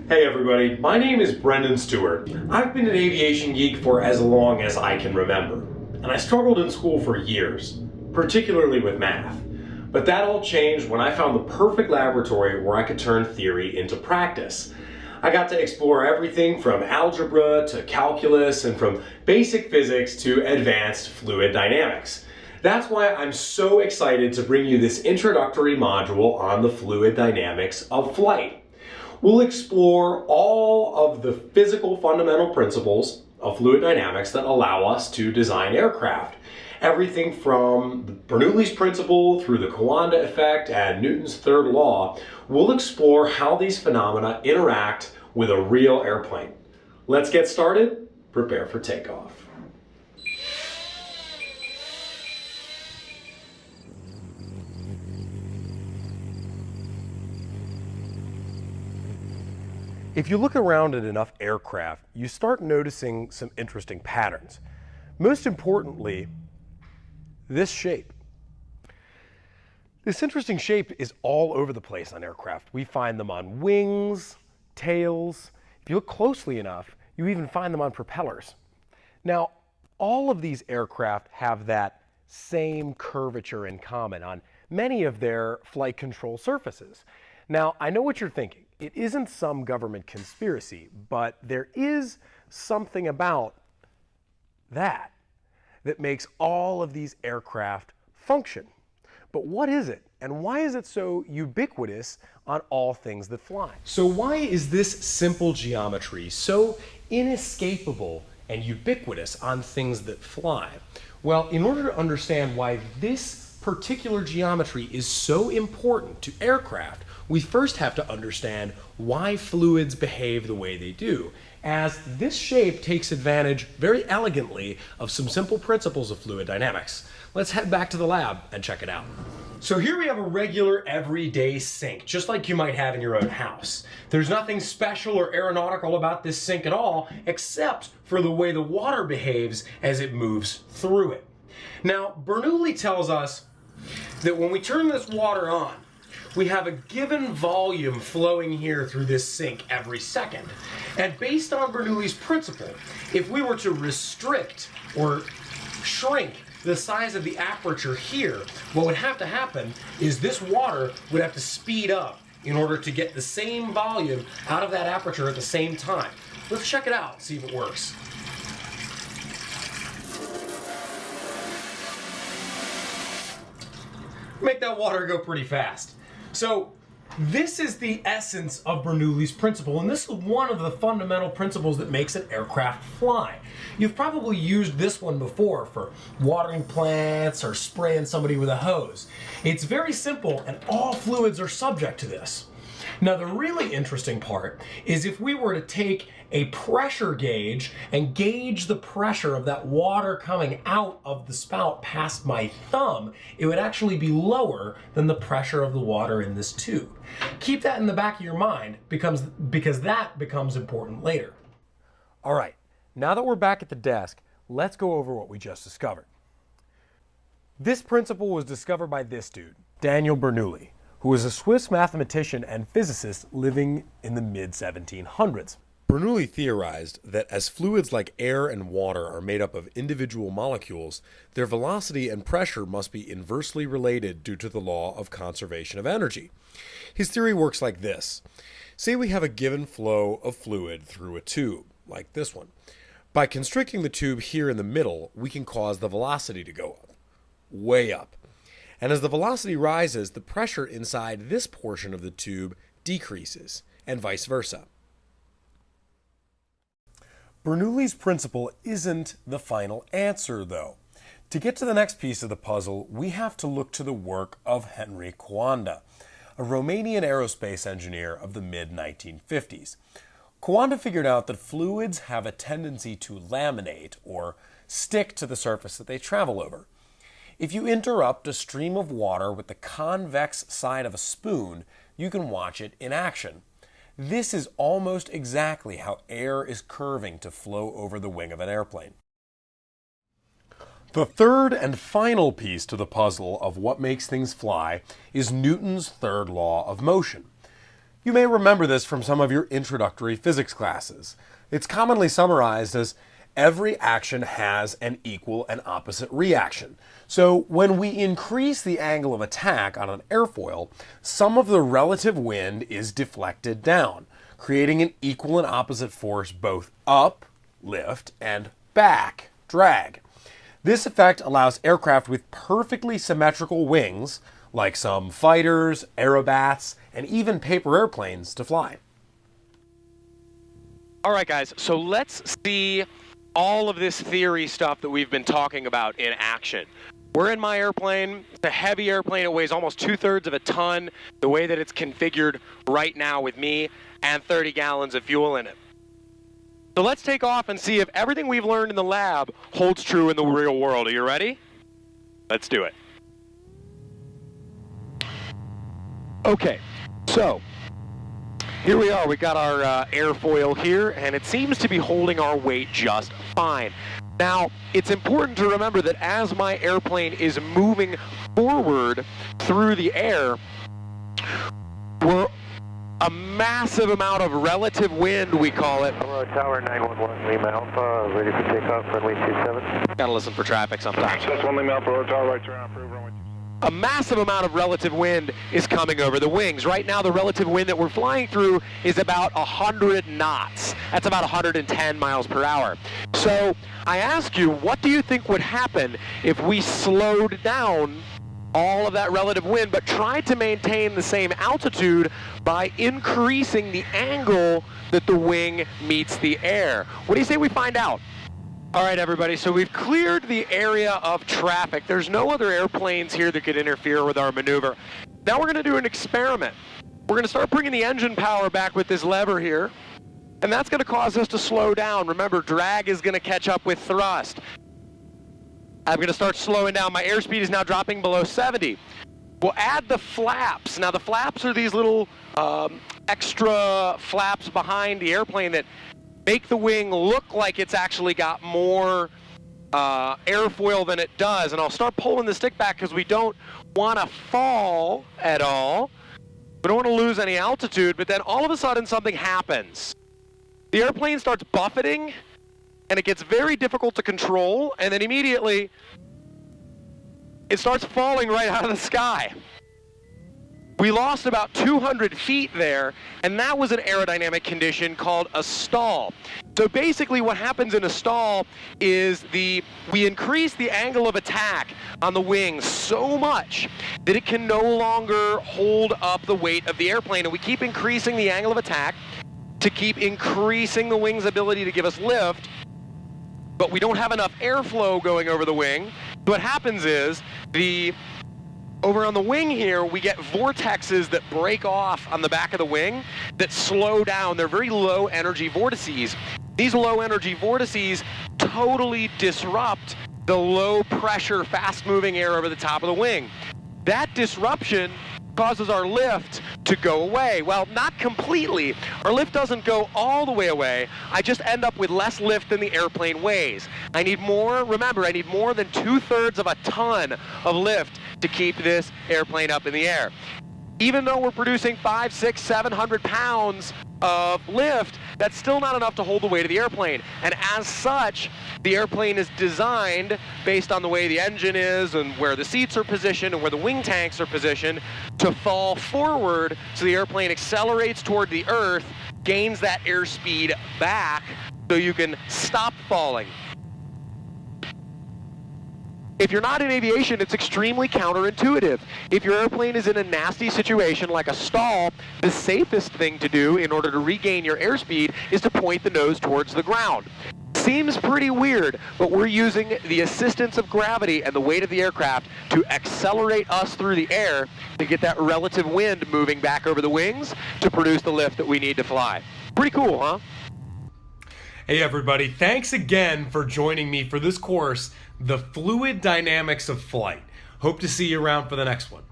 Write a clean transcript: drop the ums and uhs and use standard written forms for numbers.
Hey everybody, my name is Brendan Stewart. I've been an aviation geek for as long as I can remember, and I struggled in school for years, particularly with math. But that all changed when I found the perfect laboratory where I could turn theory into practice. I got to explore everything from algebra to calculus and from basic physics to advanced fluid dynamics. That's why I'm so excited to bring you this introductory module on the fluid dynamics of flight. We'll explore all of the physical fundamental principles of fluid dynamics that allow us to design aircraft. Everything from Bernoulli's principle through the Coanda effect and Newton's third law, we'll explore how these phenomena interact with a real airplane. Let's get started. Prepare for takeoff. If you look around at enough aircraft, you start noticing some interesting patterns. Most importantly, this shape. This interesting shape is all over the place on aircraft. We find them on wings, tails. If you look closely enough, you even find them on propellers. Now, all of these aircraft have that same curvature in common on many of their flight control surfaces. Now, I know what you're thinking. It isn't some government conspiracy, but there is something about that makes all of these aircraft function. But what is it? And why is it so ubiquitous on all things that fly? So why is this simple geometry so inescapable and ubiquitous on things that fly? Well, in order to understand why this particular geometry is so important to aircraft, we first have to understand why fluids behave the way they do, as this shape takes advantage very elegantly of some simple principles of fluid dynamics. Let's head back to the lab and check it out. So here we have a regular everyday sink, just like you might have in your own house. There's nothing special or aeronautical about this sink at all, except for the way the water behaves as it moves through it. Now, Bernoulli tells us that when we turn this water on, we have a given volume flowing here through this sink every second. And based on Bernoulli's principle, if we were to restrict or shrink the size of the aperture here, what would have to happen is this water would have to speed up in order to get the same volume out of that aperture at the same time. Let's check it out, see if it works. Make that water go pretty fast. So this is the essence of Bernoulli's principle, and this is one of the fundamental principles that makes an aircraft fly. You've probably used this one before for watering plants or spraying somebody with a hose. It's very simple, and all fluids are subject to this. Now, the really interesting part is if we were to take a pressure gauge and gauge the pressure of that water coming out of the spout past my thumb, it would actually be lower than the pressure of the water in this tube. Keep that in the back of your mind because that becomes important later. All right, now that we're back at the desk, let's go over what we just discovered. This principle was discovered by this dude, Daniel Bernoulli, who was a Swiss mathematician and physicist living in the mid-1700s. Bernoulli theorized that as fluids like air and water are made up of individual molecules, their velocity and pressure must be inversely related due to the law of conservation of energy. His theory works like this. Say we have a given flow of fluid through a tube, like this one. By constricting the tube here in the middle, we can cause the velocity to go up, way up. And as the velocity rises, the pressure inside this portion of the tube decreases, and vice versa. Bernoulli's principle isn't the final answer, though. To get to the next piece of the puzzle, we have to look to the work of Henry Coanda, a Romanian aerospace engineer of the mid-1950s. Coanda figured out that fluids have a tendency to laminate, or stick to the surface that they travel over. If you interrupt a stream of water with the convex side of a spoon, you can watch it in action. This is almost exactly how air is curving to flow over the wing of an airplane. The third and final piece to the puzzle of what makes things fly is Newton's third law of motion. You may remember this from some of your introductory physics classes. It's commonly summarized as every action has an equal and opposite reaction. So when we increase the angle of attack on an airfoil, some of the relative wind is deflected down, creating an equal and opposite force both up, lift, and back, drag. This effect allows aircraft with perfectly symmetrical wings, like some fighters, aerobats, and even paper airplanes, to fly. All right, guys, so let's see all of this theory stuff that we've been talking about in action. We're in my airplane. It's a heavy airplane. It weighs almost 2/3 of a ton, the way that it's configured right now with me, and 30 gallons of fuel in it. So let's take off and see if everything we've learned in the lab holds true in the real world. Are you ready? Let's do it. Okay, so here we are. We got our airfoil here, and it seems to be holding our weight just fine. Now, it's important to remember that as my airplane is moving forward through the air, we're a massive amount of relative wind, we call it. Aurora Tower 911 Lima Alpha, ready for takeoff, runway 27. Gotta listen for traffic sometimes. Success 1 Lima Alpha, Aurora Tower, right turn, approve, runway 27. A massive amount of relative wind is coming over the wings. Right now, the relative wind that we're flying through is about 100 knots. That's about 110 miles per hour. So I ask you, what do you think would happen if we slowed down all of that relative wind, but tried to maintain the same altitude by increasing the angle that the wing meets the air? What do you say we find out? All right, everybody, so we've cleared the area of traffic. There's no other airplanes here that could interfere with our maneuver. Now we're gonna do an experiment. We're gonna start bringing the engine power back with this lever here, and that's gonna cause us to slow down. Remember, drag is gonna catch up with thrust. I'm gonna start slowing down. My airspeed is now dropping below 70. We'll add the flaps. Now the flaps are these little extra flaps behind the airplane that make the wing look like it's actually got more airfoil than it does. And I'll start pulling the stick back because we don't want to fall at all. We don't want to lose any altitude, but then all of a sudden something happens. The airplane starts buffeting, and it gets very difficult to control, and then immediately it starts falling right out of the sky. We lost about 200 feet there, and that was an aerodynamic condition called a stall. So basically what happens in a stall is we increase the angle of attack on the wing so much that it can no longer hold up the weight of the airplane, and we keep increasing the angle of attack to keep increasing the wing's ability to give us lift, but we don't have enough airflow going over the wing. What happens is over on the wing here, we get vortexes that break off on the back of the wing that slow down. They're very low energy vortices. These low energy vortices totally disrupt the low pressure, fast moving air over the top of the wing. That disruption causes our lift to go away. Well, not completely. Our lift doesn't go all the way away. I just end up with less lift than the airplane weighs. I need more, remember, I need more than 2/3 of a ton of lift to keep this airplane up in the air. Even though we're producing 500, 600, 700 pounds of lift, that's still not enough to hold the weight of the airplane. And as such, the airplane is designed based on the way the engine is and where the seats are positioned and where the wing tanks are positioned to fall forward, so the airplane accelerates toward the earth, gains that airspeed back so you can stop falling. If you're not in aviation, it's extremely counterintuitive. If your airplane is in a nasty situation like a stall, the safest thing to do in order to regain your airspeed is to point the nose towards the ground. Seems pretty weird, but we're using the assistance of gravity and the weight of the aircraft to accelerate us through the air to get that relative wind moving back over the wings to produce the lift that we need to fly. Pretty cool, huh? Hey everybody, thanks again for joining me for this course, The Fluid Dynamics of Flight. Hope to see you around for the next one.